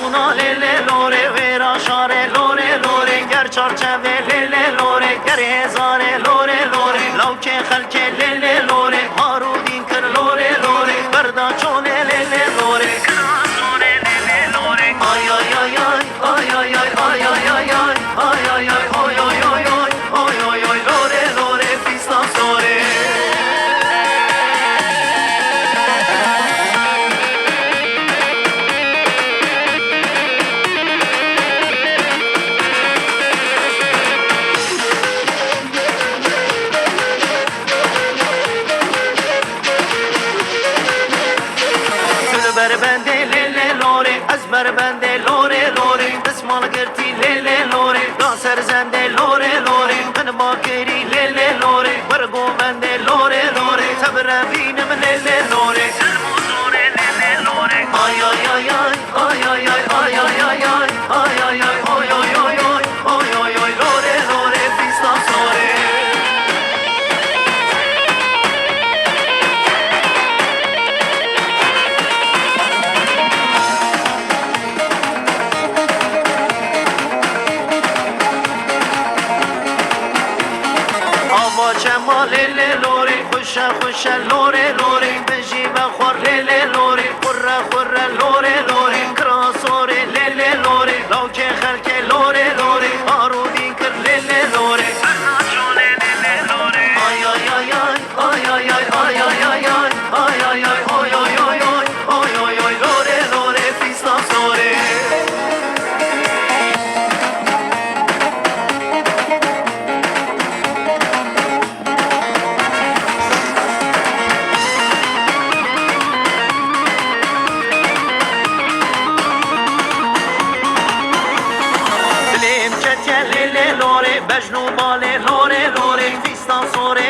Suna lele lore vera share lore lore ger çarçeve lele lore ger hezare lore lore lavke halke lele lore harudin kır lore lore berda çone lele lore lore lele lore ay ay ay ay ay ay ay ay ay ay ay ay ay oy oy oy oy oy oy oy lore lore fistan sore bende lele lore ezber bende lore lore dısmal gerti lele lore danser zende lore lore ben bakeri lele lore vargo bende lore lore sabra binim lele lore lore lele lore ay ay ay ay ay ay ay ay ay ay ay ay ay ay oy oy oy oy oy oy oy lore lore fistan sore Çema lele lore Khuşa khuşa lore lore Beji ve khor lele lore Khurra khurra lore lore Kra sore lele lore Lavke khalke lore lore Arudin kır lele lore Çone lele lore Ay ay ay ay ay ay ay ay ay ay ay ay ay ay oy oy oy oy oy oy oy lore lore fistan sore lele lore bejnu bale lore lore fistan sore